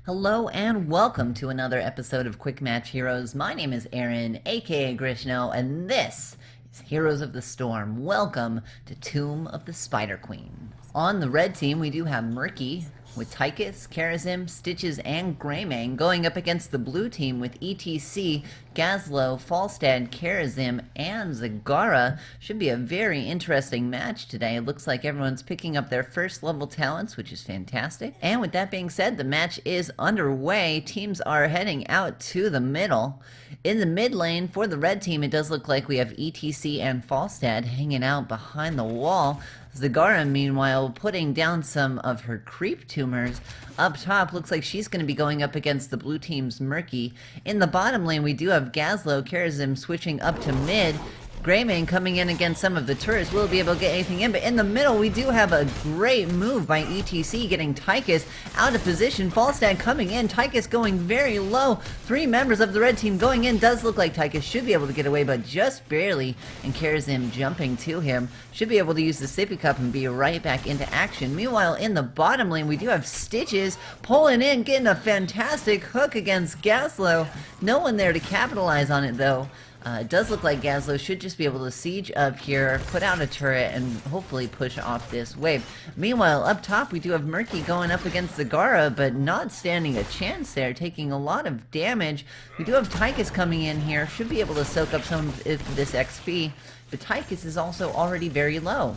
Hello and welcome to another episode of Quick Match Heroes. My name is Aaron, aka Grishno, and this is Heroes of the Storm. Welcome to Tomb of the Spider Queen. On the red team, we do have Murky with Tychus, Kharazin, Stitches, and Greymane going up against the blue team with E.T.C, Gazlowe, Falstad, Kharazin, and Zagara. Should be a very interesting match today. It looks like everyone's picking up their first level talents, which is fantastic. And with that being said, the match is underway. Teams are heading out to the middle. In the mid lane for the red team, it does look like we have E.T.C and Falstad hanging out behind the wall. Zagara, meanwhile, putting down some of her creep tumors. Up top, looks like she's going to be going up against the blue team's Murky. In the bottom lane, we do have Gazlowe, Kharazin switching up to mid. Greymane coming in against some of the turrets. Will be able to get anything in, but in the middle we do have a great move by E.T.C getting Tychus out of position. Falstad coming in, Tychus going very low. Three members of the red team going in. Does look like Tychus should be able to get away, but just barely. And Kharazin jumping to him. Should be able to use the sippy cup and be right back into action. Meanwhile, in the bottom lane we do have Stitches pulling in, getting a fantastic hook against Gazlowe. No one there to capitalize on it though. It does look like Gazlowe should just be able to siege up here, put out a turret, and hopefully push off this wave. Meanwhile, up top we do have Murky going up against Zagara, but not standing a chance there, taking a lot of damage. We do have Tychus coming in here, should be able to soak up some of this XP, but Tychus is also already very low.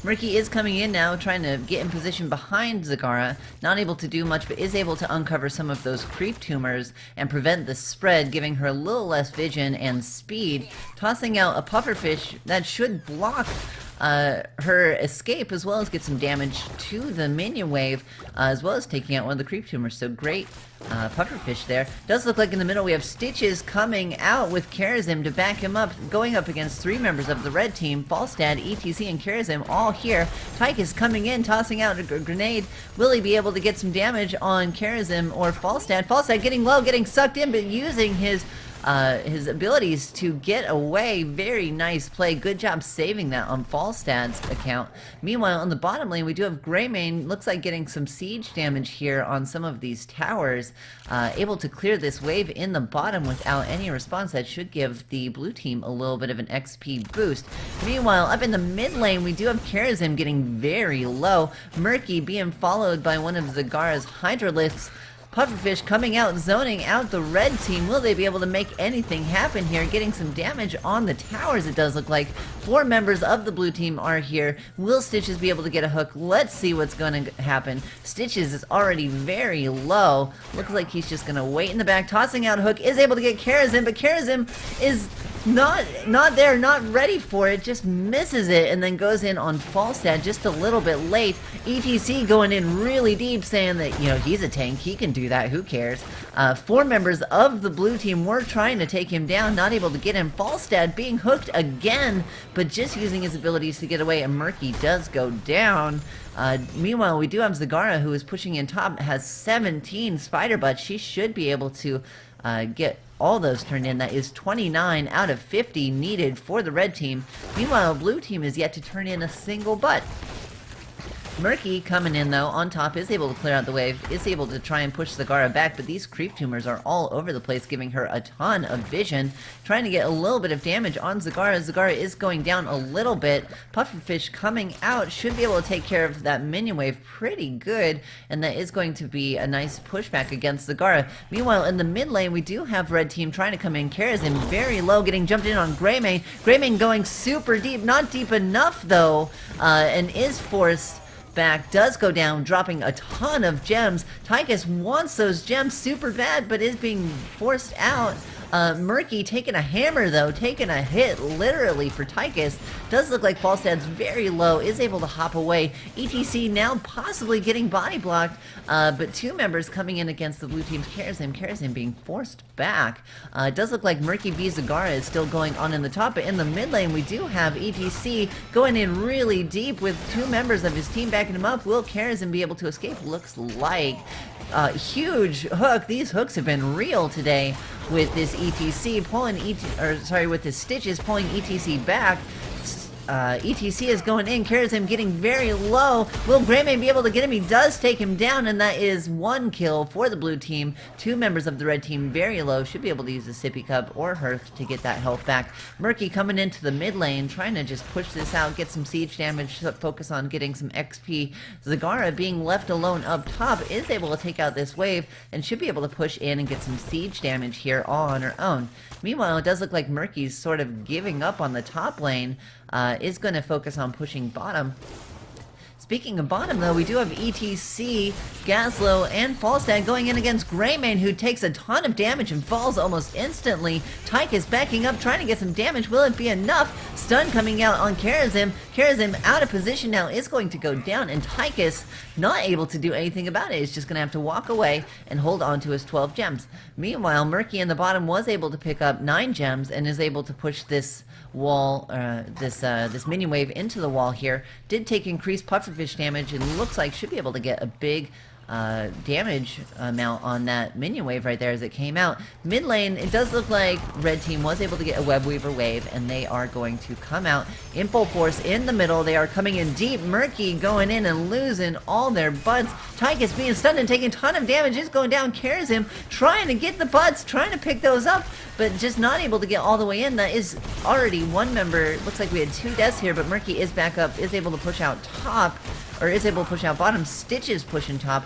Murky is coming in now, trying to get in position behind Zagara, not able to do much, but is able to uncover some of those creep tumors and prevent the spread, giving her a little less vision and speed, tossing out a pufferfish that should block her escape, as well as get some damage to the minion wave, as well as taking out one of the creep tumors. So great pufferfish there. Does look like in the middle we have Stitches coming out with Kharazin to back him up, going up against three members of the red team, Falstad, E.T.C, and Kharazin all here. Tychus coming in, tossing out a grenade. Will he be able to get some damage on Kharazin or Falstad? Falstad getting low, getting sucked in, but using his abilities to get away. Very nice play. Good job saving that on Falstad's account. Meanwhile, on the bottom lane, we do have Greymane. Looks like getting some siege damage here on some of these towers. Able to clear this wave in the bottom without any response. That should give the blue team a little bit of an XP boost. Meanwhile, up in the mid lane, we do have Kharazin getting very low. Murky being followed by one of Zagara's Hydralisks. Pufferfish coming out, zoning out the red team. Will they be able to make anything happen here? Getting some damage on the towers, it does look like. Four members of the blue team are here. Will Stitches be able to get a hook? Let's see what's going to happen. Stitches is already very low. Looks like he's just going to wait in the back. Tossing out a hook. Is able to get Kharazin, but Kharazin is not there, not ready for it, just misses it and then goes in on Falstad just a little bit late. E.T.C going in really deep, saying that, you know, he's a tank, he can do that, who cares. Four members of the blue team were trying to take him down, not able to get him. Falstad being hooked again, but just using his abilities to get away, and Murky does go down. Meanwhile, we do have Zagara, who is pushing in top, has 17 spider butts. She should be able to get all those turned in. That is 29 out of 50 needed for the red team. Meanwhile, blue team is yet to turn in a single butt. Murky coming in though, on top, is able to clear out the wave, is able to try and push Zagara back, but these creep tumors are all over the place, giving her a ton of vision, trying to get a little bit of damage on Zagara. Zagara is going down a little bit. Pufferfish coming out, should be able to take care of that minion wave pretty good, and that is going to be a nice pushback against Zagara. Meanwhile, in the mid lane, we do have red team trying to come in. Kharazin very low, getting jumped in on Greymane. Greymane going super deep, not deep enough though, and is forced back, does go down, dropping a ton of gems. Tychus wants those gems super bad, but is being forced out. Murky taking a hammer though, taking a hit literally for Tychus. Does look like Falstad's very low, is able to hop away. E.T.C now possibly getting body blocked, but two members coming in against the blue team's Kharazin being forced back. It does look like Murky v Zagara is still going on in the top, but in the mid lane we do have E.T.C going in really deep with two members of his team backing him up. Will Kharazin be able to escape? Looks like. Huge hook. These hooks have been real today with this E.T.C pulling with the Stitches pulling E.T.C back. E.T.C is going in. Kharazin getting very low. Will Greymane be able to get him? He does take him down, and that is 1 kill for the blue team. 2 members of the red team very low. Should be able to use the Sippy Cup or Hearth to get that health back. Murky coming into the mid lane, trying to just push this out, get some siege damage, focus on getting some XP. Zagara, being left alone up top, is able to take out this wave and should be able to push in and get some siege damage here all on her own. Meanwhile, it does look like Murky's sort of giving up on the top lane, is going to focus on pushing bottom. Speaking of bottom, though, we do have E.T.C, Gazlowe, and Falstad going in against Greymane, who takes a ton of damage and falls almost instantly. Tyke is backing up, trying to get some damage. Will it be enough? Stun coming out on Kharazin. Kharazin out of position now, is going to go down, and Tychus not able to do anything about it. He's just going to have to walk away and hold on to his 12 gems. Meanwhile, Murky in the bottom was able to pick up 9 gems and is able to push this wall, this minion wave into the wall here. Did take increased pufferfish damage and looks like should be able to get a big damage amount on that minion wave right there as it came out. Mid lane, it does look like red team was able to get a web weaver wave, and they are going to come out in full force in the middle. They are coming in deep. Murky going in and losing all their butts. Tyke is being stunned and taking a ton of damage, is going down. Kharazin trying to get the butts, trying to pick those up, but just not able to get all the way in. That is already 1 member. Looks like we had 2 deaths here, but Murky is back up, is able to push out top, or is able to push out bottom. Stitch is pushing top.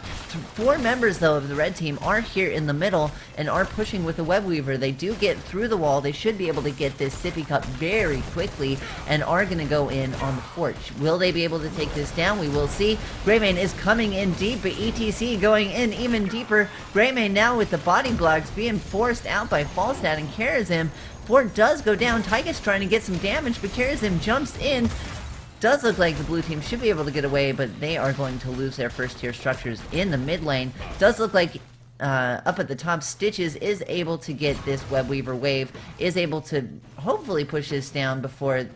4 members, though, of the red team are here in the middle and are pushing with the web weaver. They do get through the wall. They should be able to get this Sippy Cup very quickly and are going to go in on the fort. Will they be able to take this down? We will see. Greymane is coming in deep, but E.T.C going in even deeper. Greymane now with the body blocks being forced out by Falstad and Kharazin. Fort does go down. Tychus trying to get some damage, but Kharazin jumps in. Does look like the blue team should be able to get away, but they are going to lose their first tier structures in the mid lane. Does look like up at the top, Stitches is able to get this web weaver wave, is able to hopefully push this down before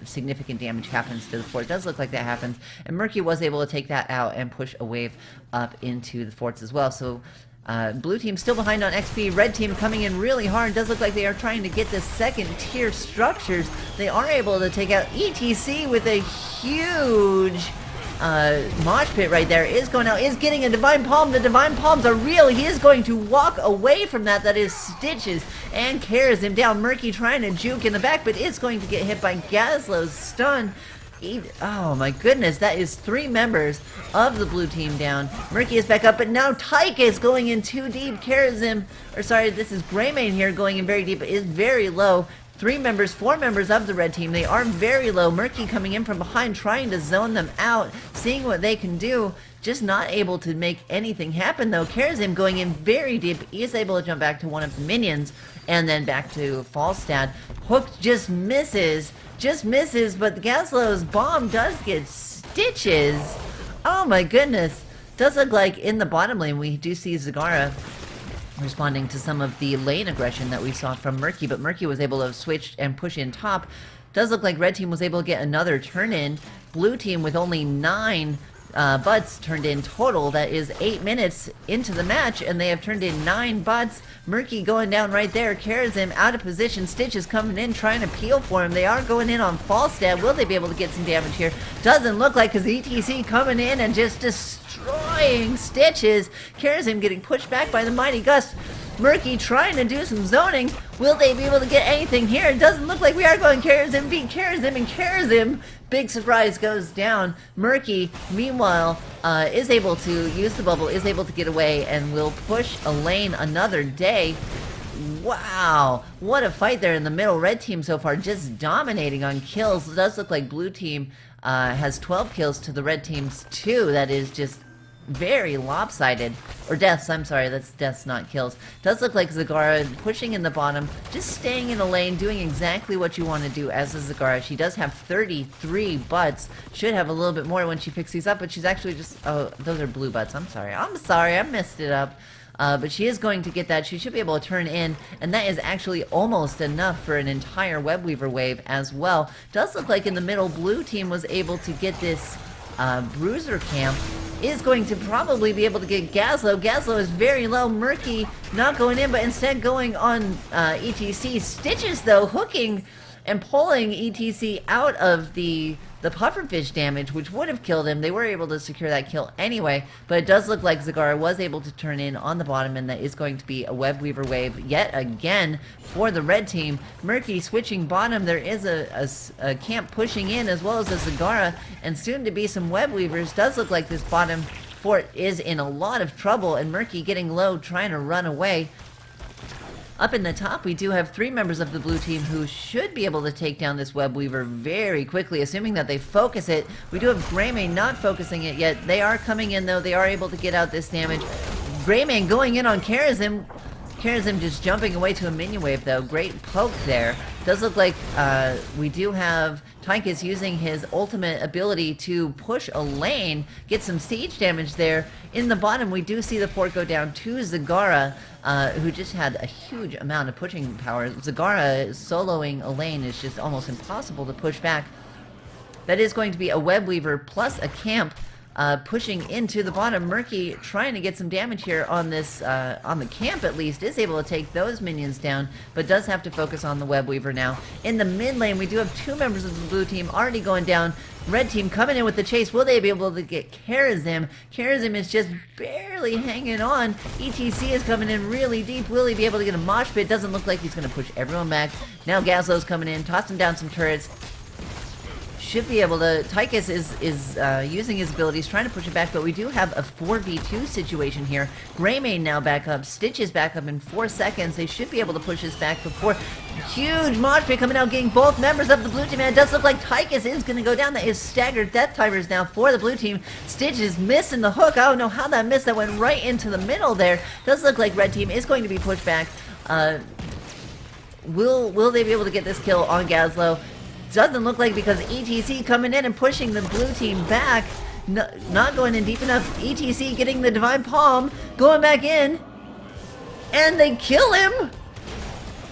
significant damage happens to the fort. It does look like that happens, and Murky was able to take that out and push a wave up into the forts as well. So blue team still behind on XP. Red team coming in really hard. Does look like they are trying to get the second tier structures. They are able to take out E.T.C with a huge mosh pit right there. Is going out, is getting a divine palm. The divine palms are real. He is going to walk away from that. That is Stitches and carries him down. Murky trying to juke in the back, but is going to get hit by Gazlowe's stun. Oh my goodness, that is 3 members of the blue team down. Murky is back up, but now Tyke is going in too deep. Kharazin, or sorry, this is Greymane here going in very deep, but is very low. 4 members of the red team, they are very low. Murky coming in from behind, trying to zone them out, seeing what they can do. Just not able to make anything happen though. Kharazin going in very deep. He is able to jump back to one of the minions and then back to Falstad. Hook just misses, but Gazlowe's bomb does get Stitches. Oh my goodness. Does look like in the bottom lane we do see Zagara responding to some of the lane aggression that we saw from Murky, but Murky was able to switch and push in top. Does look like red team was able to get another turn in. Blue team with only 9 butts turned in total. That is 8 minutes into the match, and they have turned in 9 butts. Murky going down right there. Kharazin out of position. Stitch is coming in, trying to peel for him. They are going in on Falstad. Will they be able to get some damage here? Doesn't look like, because E.T.C coming in and just destroying Stitches. Kharazin getting pushed back by the Mighty Gust. Murky trying to do some zoning. Will they be able to get anything here? It doesn't look like we are going. Kharazin beat Kharazin, and Kharazin, big surprise, goes down. Murky, meanwhile, is able to use the bubble, is able to get away, and will push a lane another day. Wow, what a fight there in the middle. Red team so far just dominating on kills. It does look like blue team has 12 kills to the red team's 2. That is just very lopsided. Or deaths, I'm sorry, that's deaths, not kills. Does look like Zagara pushing in the bottom, just staying in a lane, doing exactly what you want to do as a Zagara. She does have 33 butts. Should have a little bit more when she picks these up, but she's actually just, oh, those are blue butts. I'm sorry, I messed it up. But she is going to get that. She should be able to turn in, and that is actually almost enough for an entire web weaver wave as well. Does look like in the middle, blue team was able to get this bruiser camp. Is going to probably be able to get Gazlowe. Gazlowe is very low. Murky not going in, but instead going on E.T.C. Stitches, though, hooking and pulling E.T.C out of the pufferfish damage, which would have killed him. They were able to secure that kill anyway, but it does look like Zagara was able to turn in on the bottom, and that is going to be a Web Weaver wave yet again for the red team. Murky switching bottom. There is a camp pushing in, as well as a Zagara, and soon to be some Web Weavers. Does look like this bottom fort is in a lot of trouble, and Murky getting low, trying to run away. Up in the top, we do have 3 members of the blue team who should be able to take down this Web Weaver very quickly, assuming that they focus it. We do have Greymane not focusing it yet. They are coming in, though. They are able to get out this damage. Greymane going in on Kharazin. Kharazin just jumping away to a minion wave, though. Great poke there. Does look like we do have E.T.C using his ultimate ability to push a lane, get some siege damage there. In the bottom, we do see the fort go down to Zagara, who just had a huge amount of pushing power. Zagara soloing a lane is just almost impossible to push back. That is going to be a Web Weaver plus a camp pushing into the bottom. Murky trying to get some damage here on this, on the camp at least, is able to take those minions down, but does have to focus on the Web Weaver now. In the mid lane, we do have 2 members of the blue team already going down. Red team coming in with the chase. Will they be able to get Kharazin? Kharazin is just barely hanging on. E.T.C is coming in really deep. Will he be able to get a mosh pit? Doesn't look like he's going to push everyone back. Now Gazlo's coming in, tossing down some turrets. Should be able to. Tychus is using his abilities, trying to push it back, but we do have a 4v2 situation here. Greymane now back up. Stitch is back up in 4 seconds. They should be able to push this back before. Huge mosh pit coming out, getting both members of the blue team, and it does look like Tychus is going to go down. That is staggered death timers now for the blue team. Stitch is missing the hook. I don't know how that missed. That went right into the middle there. Does look like red team is going to be pushed back. Will they be able to get this kill on Gazlo? Doesn't look like, because E.T.C coming in and pushing the blue team back. No, not going in deep enough. E.T.C getting the Divine Palm, going back in, and they kill him.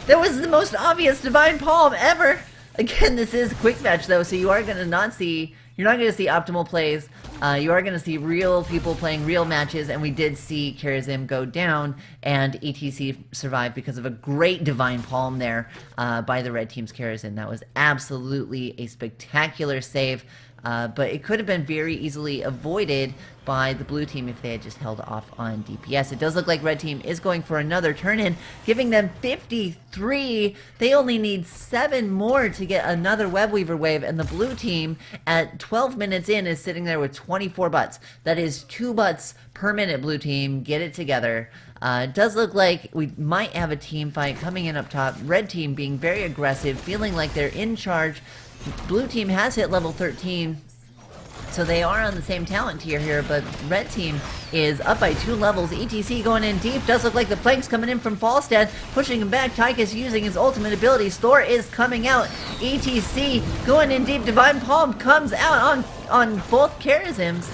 That was the most obvious Divine Palm ever. Again, this is a quick match though, so you are going to not see, you're not going to see optimal plays. You are going to see real people playing real matches, and we did see Kharazin go down, and E.T.C survived because of a great Divine Palm there by the red team's Kharazin. That was absolutely a spectacular save, but it could have been very easily avoided by the blue team if they had just held off on DPS. It does look like red team is going for another turn-in, giving them 53. They only need 7 more to get another Web Weaver wave, and the blue team at 12 minutes in is sitting there with 24 butts. That is 2 butts per minute, blue team. Get it together. It does look like we might have a team fight coming in up top. Red team being very aggressive, feeling like they're in charge. Blue team has hit level 13, so they are on the same talent tier here, but red team is up by 2 levels. E.T.C going in deep. Does look like the flanks coming in from Falstad, pushing him back. Tychus using his ultimate ability. Thor is coming out. E.T.C going in deep. Divine Palm comes out on both Kharazins.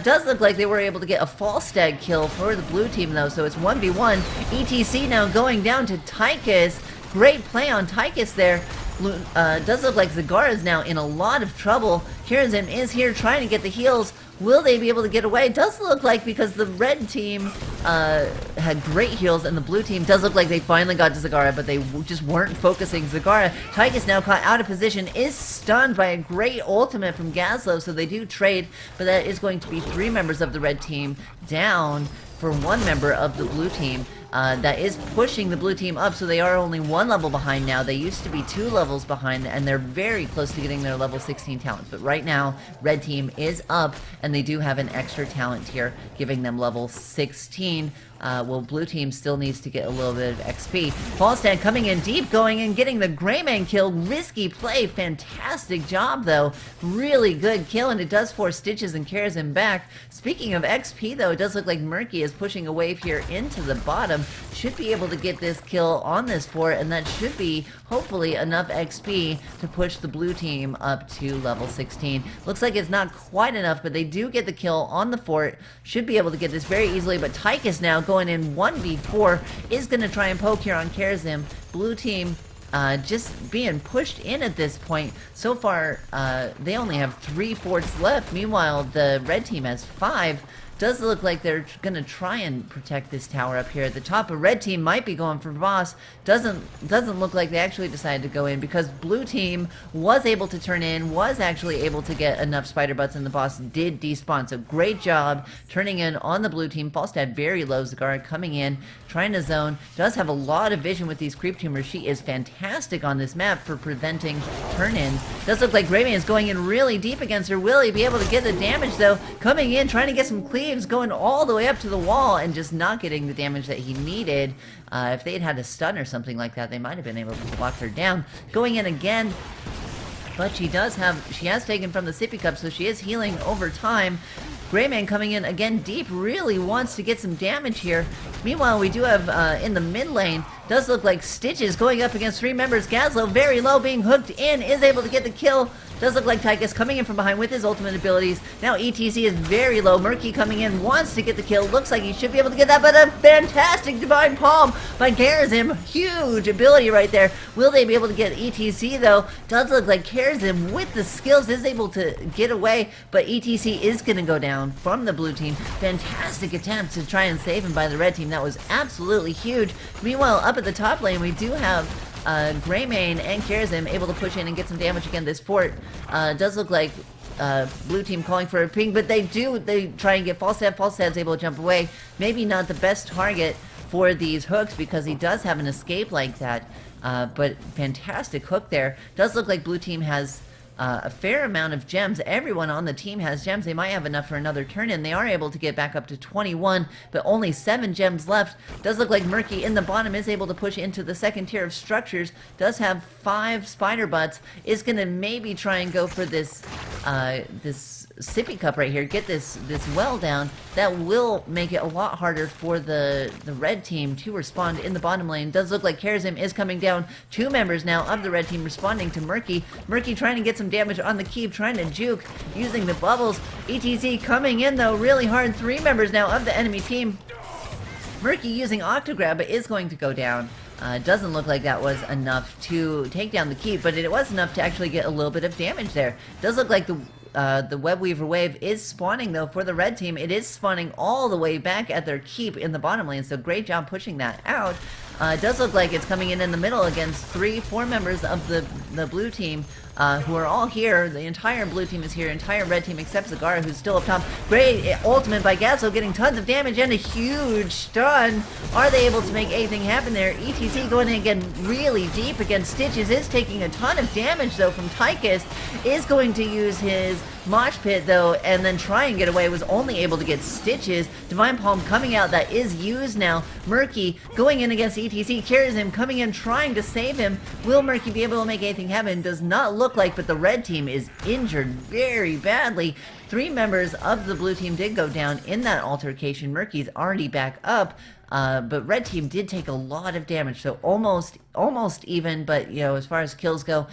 Does look like they were able to get a Falstad kill for the blue team though, so it's 1v1. E.T.C now going down to Tychus. Great play on Tychus there. Does look like Zagara is now in a lot of trouble. Kharazin is here trying to get the heals. Will they be able to get away? Does look like, because the red team had great heals, and the blue team does look like they finally got to Zagara, but they just weren't focusing Zagara. Tychus now caught out of position, is stunned by a great ultimate from Gazlo, so they do trade, but that is going to be 3 members of the red team down for 1 member of the blue team. That is pushing the blue team up, so they are only 1 level behind now. They used to be 2 levels behind, and they're very close to getting their level 16 talents. But right now, red team is up, and they do have an extra talent here, giving them level 16. Well, blue team still needs to get a little bit of XP. Falstad coming in deep, going and getting the Greymane kill. Risky play, fantastic job though. Really good kill, and it does force Stitches and Kharazin back. Speaking of XP though, it does look like Murky is pushing a wave here into the bottom. Should be able to get this kill on this fort, and that should be hopefully enough XP to push the blue team up to level 16. Looks like it's not quite enough, but they do get the kill on the fort. Should be able to get this very easily, but Tychus now going in 1v4 is going to try and poke here on Kharazin. Blue team just being pushed in at this point. So far, they only have 3 forts left. Meanwhile, the red team has 5. Does look like they're gonna try and protect this tower up here at the top. A red team might be going for boss. Doesn't look like they actually decided to go in, because blue team was able to turn in, was actually able to get enough spider butts, and the boss did despawn. So great job turning in on the blue team. Falstad very low. Zagara coming in, trying to zone. Does have a lot of vision with these creep tumors. She is fantastic on this map for preventing turn-ins. Does look like Grayman is going in really deep against her. Will he be able to get the damage though? Coming in, trying to get some cleaves, going all the way up to the wall and just not getting the damage that he needed. If they had a stun or something like that, they might have been able to lock her down. Going in again, but she has taken from the sippy cup, so she is healing over time. Grayman coming in again deep, really wants to get some damage here. Meanwhile, we do have in the mid lane, does look like Stitches going up against 3 members. Gazlo very low, being hooked in, is able to get the kill. Does look like Tychus coming in from behind with his ultimate abilities. Now E.T.C is very low. Murky coming in, wants to get the kill. Looks like he should be able to get that, but a fantastic Divine Palm by Kharazin. Huge ability right there. Will they be able to get E.T.C though? Does look like Kharazin with the skills is able to get away, but E.T.C is going to go down from the blue team. Fantastic attempt to try and save him by the red team. That was absolutely huge. Meanwhile, up at the top lane, we do have Greymane and Kharazin able to push in and get some damage against this fort. Does look like blue team calling for a ping, but they try and get Falstad. Falstad's able to jump away. Maybe not the best target for these hooks, because he does have an escape like that, but fantastic hook there. Does look like blue team has a fair amount of gems. Everyone on the team has gems. They might have enough for another turn in. They are able to get back up to 21, but only 7 gems left. Does look like Murky in the bottom is able to push into the second tier of structures. Does have 5 spider butts. Is going to maybe try and go for this this sippy cup right here. Get this well down. That will make it a lot harder for the red team to respond in the bottom lane. Does look like Kharazin is coming down. 2 members now of the red team responding to Murky. Murky trying to get some damage on the keep, trying to juke using the bubbles. E.T.C coming in though really hard. 3 members now of the enemy team. Murky using Octograb, but is going to go down. Doesn't look like that was enough to take down the keep, but it was enough to actually get a little bit of damage there. Does look like the Web Weaver wave is spawning though for the red team. It is spawning all the way back at their keep in the bottom lane, so great job pushing that out. Does look like it's coming in the middle against 4 members of the blue team, who are all here. The entire blue team is here, entire red team except Zagara, who's still up top. Great ultimate by Gazlo, getting tons of damage and a huge stun. Are they able to make anything happen there? E.T.C going in again really deep against Stitches, is taking a ton of damage though from Tychus. Is going to use his Mosh Pit though, and then try and get away. Was only able to get Stitches. Divine Palm coming out, that is used now. Murky going in against E.T.C. Kharazin coming in, trying to save him. Will Murky be able to make anything happen? Does not look like, but the red team is injured very badly. 3 members of the blue team did go down in that altercation. Murky's already back up, but red team did take a lot of damage, so almost even, but you know, as far as kills go,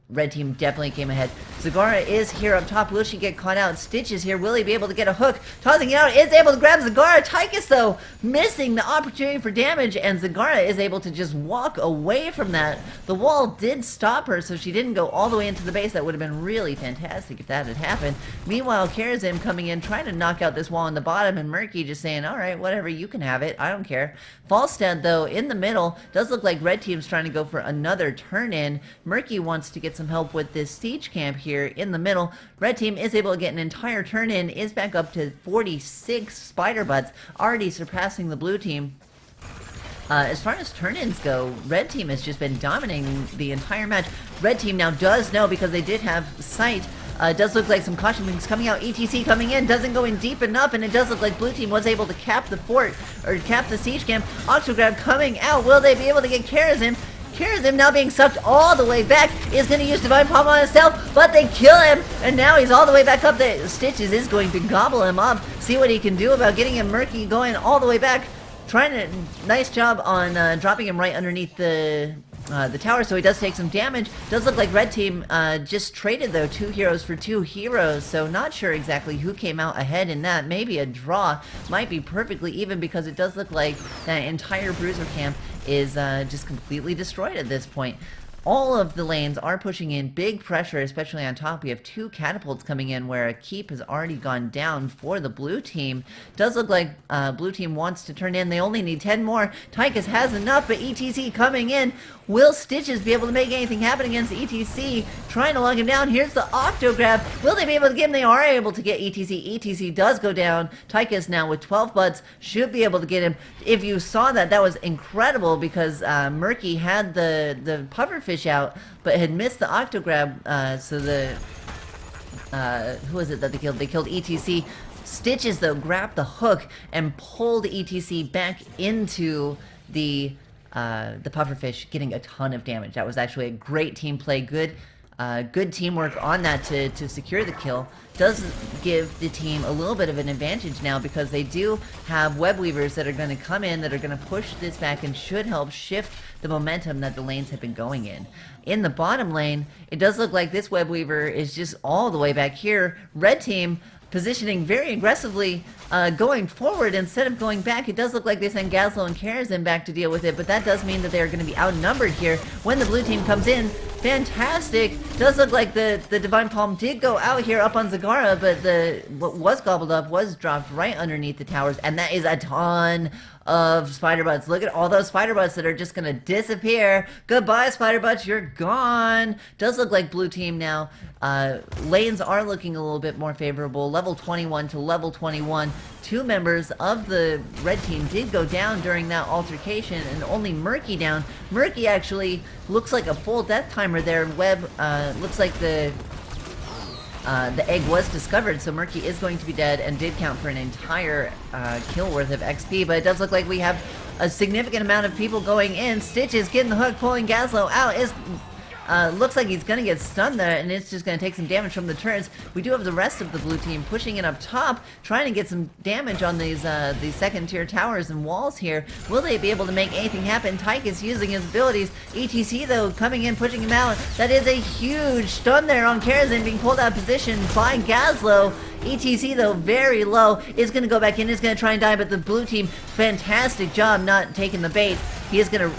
red team definitely came ahead. Zagara is here up top. Will she get caught out? Stitch is here. Will he be able to get a hook? Tossing it out. Is able to grab Zagara. Tychus, though, missing the opportunity for damage, and Zagara is able to just walk away from that. The wall did stop her, so she didn't go all the way into the base. That would have been really fantastic if that had happened. Meanwhile, Kharazin coming in, trying to knock out this wall on the bottom, and Murky just saying, all right, whatever, you can have it. I don't care. Falstad, though, in the middle. Does look like red team's trying to go for another turn-in. Murky wants to get some help with this siege camp here in the middle. Red team is able to get an entire turn in, is back up to 46 spider butts, already surpassing the blue team. As far as turn-ins go, red team has just been dominating the entire match. Red team now does know, because they did have sight. Does look like some caution wings coming out. E.T.C coming in, doesn't go in deep enough, and it does look like blue team was able to cap the fort, or cap the siege camp. Octograb coming out. Will they be able to get Kharazin? Kharazin now being sucked all the way back, is going to use Divine Palm on himself, but they kill him, and now he's all the way back up. The Stitches is going to gobble him up, see what he can do about getting him. Murky going all the way back, trying to, nice job on dropping him right underneath the tower, so he does take some damage. Does look like red team just traded though 2 heroes for 2 heroes, so not sure exactly who came out ahead in that. Maybe a draw, might be perfectly even, because it does look like that entire bruiser camp is just completely destroyed at this point. all of the lanes are pushing in big pressure, especially on top. We have 2 catapults coming in where a keep has already gone down for the blue team. Does look like blue team wants to turn in. They only need 10 more. Tychus has enough, but E.T.C coming in. Will Stitches be able to make anything happen against E.T.C? Trying to lock him down. Here's the Octo Grab. Will they be able to get him? They are able to get E.T.C. E.T.C does go down. Tychus now with 12 butts should be able to get him. If you saw that, that was incredible because Murky had the pufferfish out, but had missed the Octo Grab, so the who was it that they killed? They killed E.T.C. Stitches, though, grabbed the hook and pulled E.T.C back into the pufferfish, getting a ton of damage. That was actually a great team play. Good teamwork on that to secure the kill. Does give the team a little bit of an advantage now because they do have web weavers that are going to come in, that are going to push this back and should help shift the momentum that the lanes have been going in. In the bottom lane, it does look like this web weaver is just all the way back here. Red team positioning very aggressively, going forward instead of going back. It does look like they send Gazlo and Kharazin back to deal with it, but that does mean that they are going to be outnumbered here when the blue team comes in. Fantastic! Does look like the Divine Palm did go out here up on Zagara, but what was gobbled up was dropped right underneath the towers, and that is a ton of spider butts. Look at all those spider butts that are just gonna disappear. Goodbye, spider butts, you're gone. Does look like blue team now. Lanes are looking a little bit more favorable. Level 21 to level 21. 2 members of the red team did go down during that altercation, and only Murky down. Murky actually looks like a full death timer there. Web looks like the egg was discovered, so Murky is going to be dead and did count for an entire kill worth of XP, but it does look like we have a significant amount of people going in. Stitches getting the hook, pulling Gazlo out. Looks like he's gonna get stunned there, and it's just gonna take some damage from the turrets. We do have the rest of the blue team pushing in up top, trying to get some damage on these second tier towers and walls here. Will they be able to make anything happen? Tychus using his abilities. E.T.C though coming in, pushing him out. That is a huge stun there on Kharazin, being pulled out of position by Gazlo. E.T.C though very low, is gonna go back in, is gonna try and die, but the blue team, fantastic job not taking the bait. He is gonna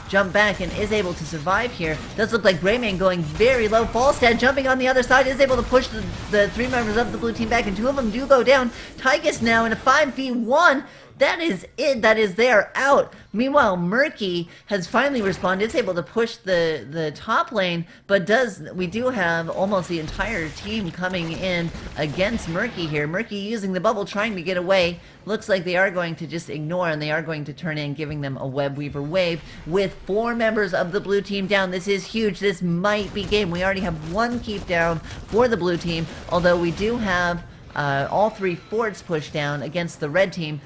jump back and is able to survive here. Does look like Greyman going very low. Falstad jumping on the other side, is able to push the 3 members of the blue team back, and 2 of them do go down. Tychus now in a 5v1. That is it. That is, they are out. Meanwhile, Murky has finally responded. It's able to push the top lane, but we do have almost the entire team coming in against Murky here. Murky using the bubble, trying to get away. Looks like they are going to just ignore, and they are going to turn in, giving them a web weaver wave with 4 members of the blue team down. This is huge. This might be game. We already have 1 keep down for the blue team, although we do have all 3 forts pushed down against the red team.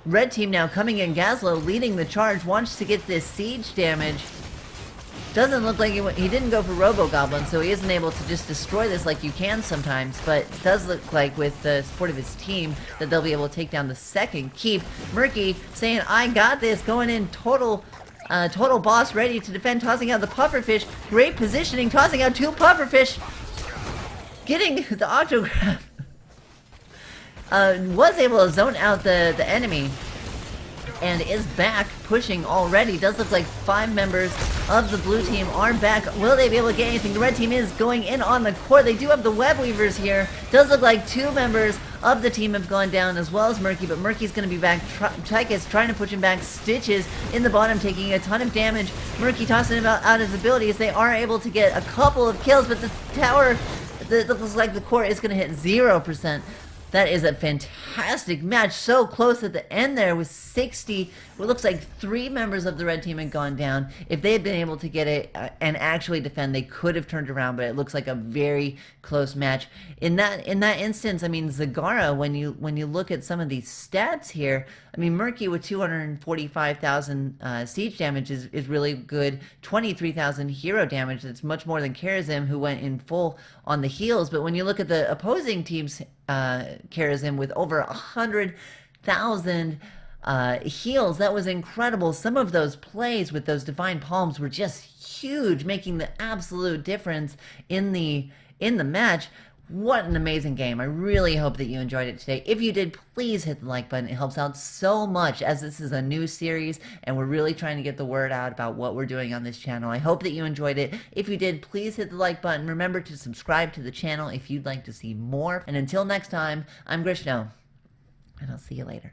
Red team now coming in. Gazlo leading the charge, wants to get this siege damage. Doesn't look like he didn't go for Robo-Goblin, so he isn't able to just destroy this like you can sometimes, but it does look like with the support of his team that they'll be able to take down the second keep. Murky saying, I got this, going in total boss, ready to defend, tossing out the pufferfish. Great positioning, tossing out 2 pufferfish. Getting the Octograph. Was able to zone out the enemy and is back pushing already. Does look like 5 members of the blue team are back. Will they be able to get anything? The red team is going in on the core. They do have the web weavers here. Does look like 2 members of the team have gone down, as well as Murky, but Murky's going to be back. Tychus trying to push him back. Stitches in the bottom taking a ton of damage. Murky tossing him out his abilities. They are able to get a couple of kills, but the tower, it looks like the core is going to hit 0%. That is a fantastic match. So close at the end there with 60. It looks like 3 members of the red team had gone down. If they had been able to get it and actually defend, they could have turned around, but it looks like a very close match. In that instance, I mean, Zagara, when you look at some of these stats here, I mean, Murky with 245,000 siege damage is really good. 23,000 hero damage. That's much more than Kharazin, who went in full on the heals. But when you look at the opposing team's Kharazin with over 100,000 heals, that was incredible. Some of those plays with those divine palms were just huge, making the absolute difference in the match. What an amazing game. I really hope that you enjoyed it today. If you did, please hit the like button. It helps out so much, as this is a new series and we're really trying to get the word out about what we're doing on this channel. I hope that you enjoyed it. If you did, please hit the like button. Remember to subscribe to the channel if you'd like to see more. And until next time, I'm Grishno, and I'll see you later.